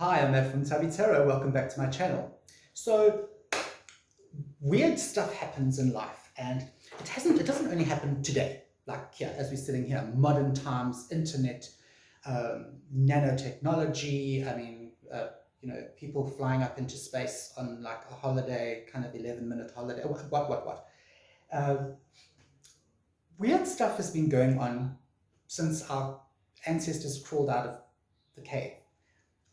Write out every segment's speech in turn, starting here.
Hi, I'm Matt from Tarot. Welcome back to my channel. So, weird stuff happens in life, and it doesn't only happen today, like here, as we're sitting here, modern times, internet, nanotechnology, people flying up into space on like a holiday, kind of 11-minute holiday, what. Uh, Weird stuff has been going on since our ancestors crawled out of the cave.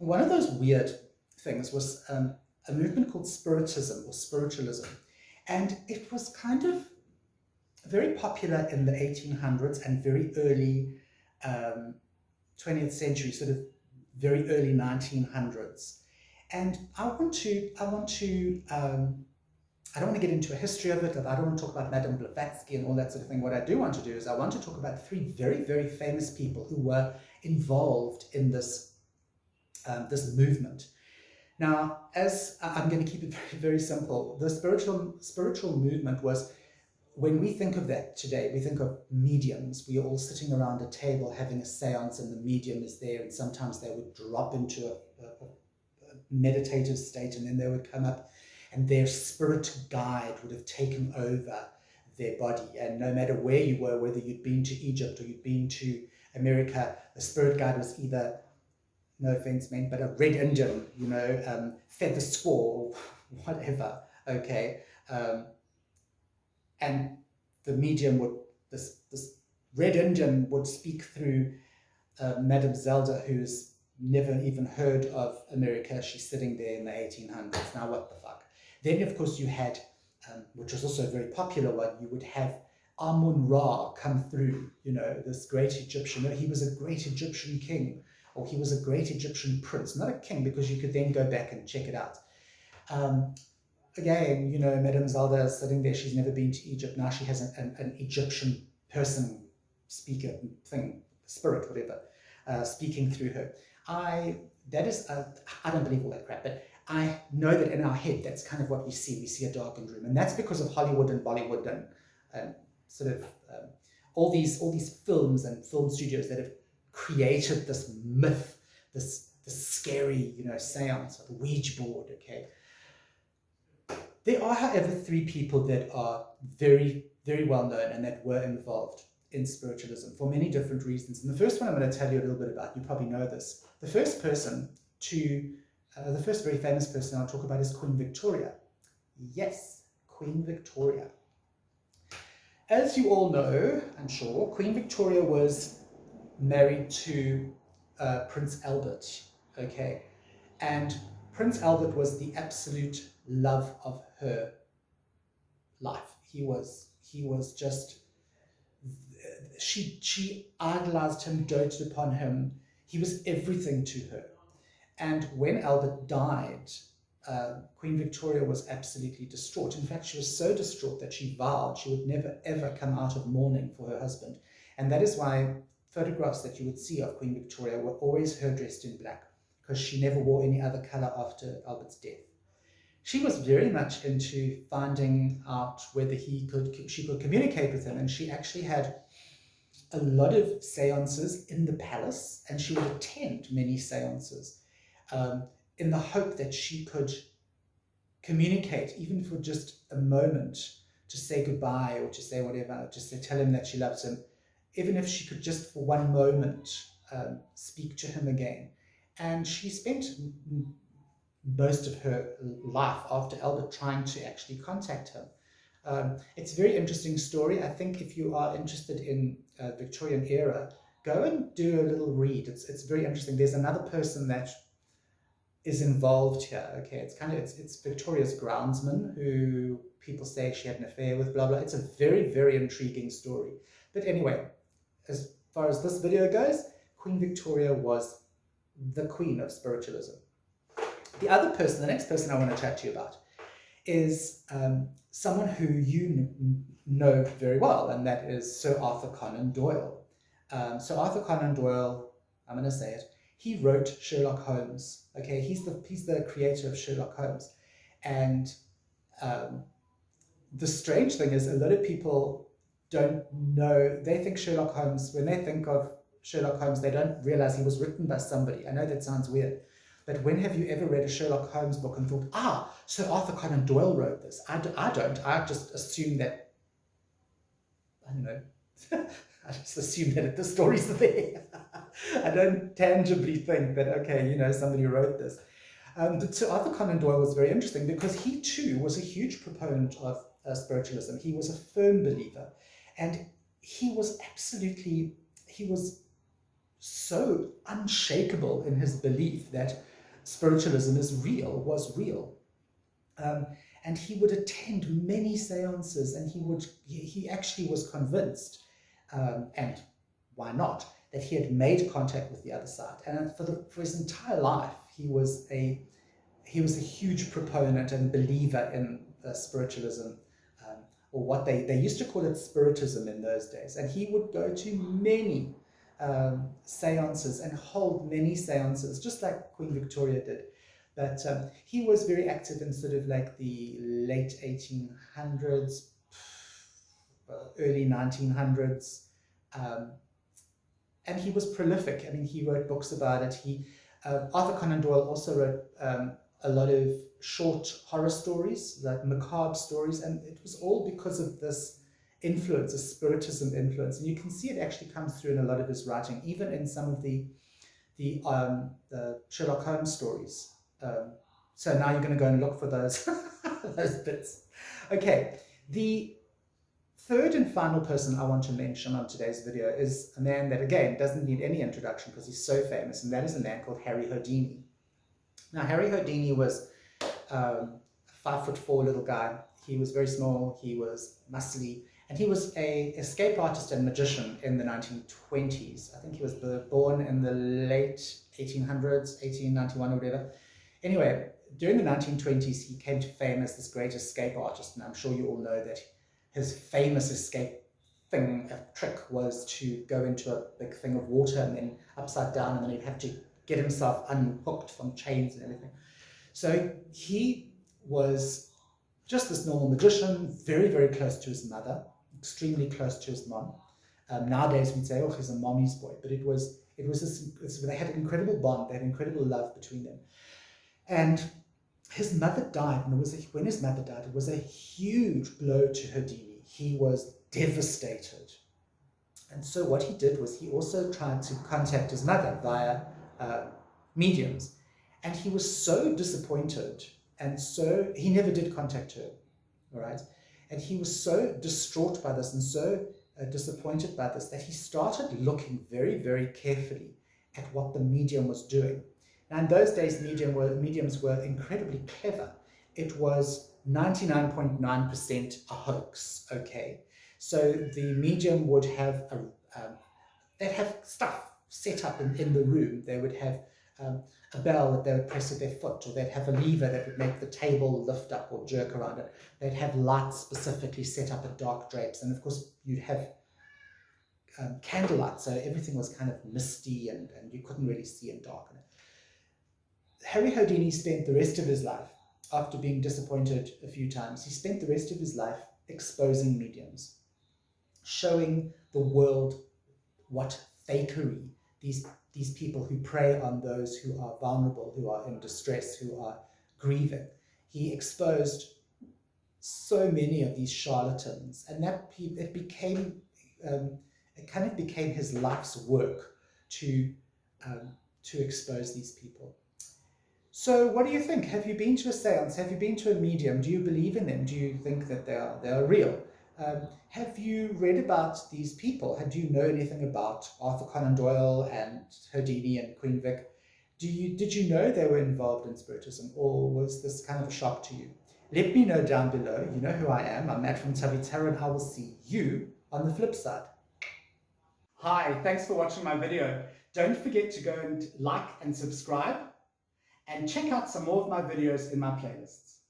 One of those weird things was a movement called Spiritism or Spiritualism. And it was kind of very popular in the 1800s and very early 20th century, sort of very early 1900s. And I don't want to get into a history of it. I don't want to talk about Madame Blavatsky and all that sort of thing. What I do want to do is I want to talk about three very, very famous people who were involved in this movement. Now, as I'm going to keep it very, very simple, the spiritual movement was, when we think of that today, we think of mediums. We are all sitting around a table having a seance, and the medium is there, and sometimes they would drop into a meditative state, and then they would come up, and their spirit guide would have taken over their body. And no matter where you were, whether you'd been to Egypt or you'd been to America, the spirit guide was either, no offense meant, but a red Indian, feather squaw, whatever, okay? And the medium would, this red Indian would speak through Madame Zelda, who's never even heard of America. She's sitting there in the 1800s. Now, what the fuck? Then, of course, you had, which was also a very popular one, you would have Amun-Ra come through, this great Egyptian. He was a great Egyptian king, or he was a great Egyptian prince, not a king, because you could then go back and check it out. Again, Madame Zelda is sitting there, she's never been to Egypt. Now she has an Egyptian person, speaker, thing, spirit, whatever, speaking through her. I don't believe all that crap, but I know that in our head, that's kind of what we see. We see a darkened room, and that's because of Hollywood and Bollywood and all these films and film studios that have created this myth, this scary, seance, a Ouija board, okay? There are, however, three people that are very, very well known and that were involved in spiritualism for many different reasons. And the first one I'm going to tell you a little bit about, you probably know this. The first very famous person I'll talk about is Queen Victoria. Yes, Queen Victoria. As you all know, I'm sure, Queen Victoria was married to Prince Albert, okay? And Prince Albert was the absolute love of her life. He was just, she idolized him, doted upon him. He was everything to her. And when Albert died, Queen Victoria was absolutely distraught. In fact, she was so distraught that she vowed she would never, ever come out of mourning for her husband. And that is why photographs that you would see of Queen Victoria were always her dressed in black, because she never wore any other color after Albert's death. She was very much into finding out whether she could communicate with him, and she actually had a lot of seances in the palace, and she would attend many seances in the hope that she could communicate, even for just a moment, to say goodbye or to say whatever, just to tell him that she loves him, even if she could just for one moment speak to him again. And she spent most of her life after Albert trying to actually contact him. It's a very interesting story. I think if you are interested in Victorian era, go and do a little read. It's very interesting. There's another person that is involved here. Okay, it's Victoria's groundsman, who people say she had an affair with, blah, blah. It's a very, very intriguing story. But anyway, as far as this video goes, Queen Victoria was the queen of spiritualism. The next person I want to chat to you about is someone who you know very well, and that is Sir Arthur Conan Doyle. Sir Arthur Conan Doyle, I'm going to say it, he wrote Sherlock Holmes. Okay, he's the creator of Sherlock Holmes. And the strange thing is, a lot of people don't know, they think Sherlock Holmes, when they think of Sherlock Holmes, they don't realize he was written by somebody. I know that sounds weird, But when have you ever read a Sherlock Holmes book and thought, so Arthur Conan Doyle wrote this? I don't. I just assume that, I don't know, I just assume that the stories are there. I don't tangibly think that, okay, somebody wrote this. But so Arthur Conan Doyle was very interesting because he too was a huge proponent of spiritualism. He was a firm believer, and he was so unshakable in his belief that spiritualism was real. And he would attend many seances, and he actually was convinced, and why not, that he had made contact with the other side. And for his entire life, he was a huge proponent and believer in spiritualism, or what they used to call it spiritism in those days. And he would go to many seances and hold many seances, just like Queen Victoria did. But he was very active in sort of like the late 1800s, early 1900s, and he was prolific. I mean, he wrote books about it. Arthur Conan Doyle also wrote a lot of short horror stories, like macabre stories, and it was all because of this influence, a spiritism influence. And you can see it actually comes through in a lot of his writing, even in some of the Sherlock Holmes stories. So now you're going to go and look for those those bits. Okay, the third and final person I want to mention on today's video is a man that, again, doesn't need any introduction because he's so famous, and that is a man called Harry Houdini. Now, Harry Houdini was a 5'4" little guy. He was very small, he was muscly, and he was an escape artist and magician in the 1920s. I think he was born in the late 1800s, 1891 or whatever. Anyway, during the 1920s, he came to fame as this great escape artist, and I'm sure you all know that his famous escape trick was to go into a big thing of water and then upside down, and then he'd have to get himself unhooked from chains and everything. So he was just this normal magician, very, very close to his mother, extremely close to his mom. Nowadays we'd say, oh, he's a mommy's boy, but it was they had an incredible bond, they had incredible love between them. And his mother died, and when his mother died, it was a huge blow to Houdini. He was devastated. And so what he did was he also tried to contact his mother via mediums. And he was so disappointed, and so he never did contact her, all right? And he was so distraught by this and so disappointed by this that he started looking very, very carefully at what the medium was doing. Now, in those days, mediums were incredibly clever. It was 99.9% a hoax, okay? So the medium would have they'd have stuff set up in the room. They would have a bell that they would press with their foot, or they'd have a lever that would make the table lift up or jerk around it. They'd have lights specifically set up at dark drapes, and of course you'd have candlelight, so everything was kind of misty and you couldn't really see in dark. Harry Houdini spent the rest of his life, after being disappointed a few times, he spent the rest of his life exposing mediums, showing the world what fakery these people who prey on those who are vulnerable, who are in distress, who are grieving. He exposed so many of these charlatans, and it kind of became his life's work to expose these people. So what do you think? Have you been to a seance? Have you been to a medium? Do you believe in them? Do you think that they are real? Have you read about these people? Do you know anything about Arthur Conan Doyle and Houdini and Queen Vic? Did you know they were involved in Spiritism, or was this kind of a shock to you? Let me know down below. You know who I am. I'm Matt from Tabitara, and I will see you on the flip side. Hi, thanks for watching my video. Don't forget to go and like and subscribe, and check out some more of my videos in my playlists.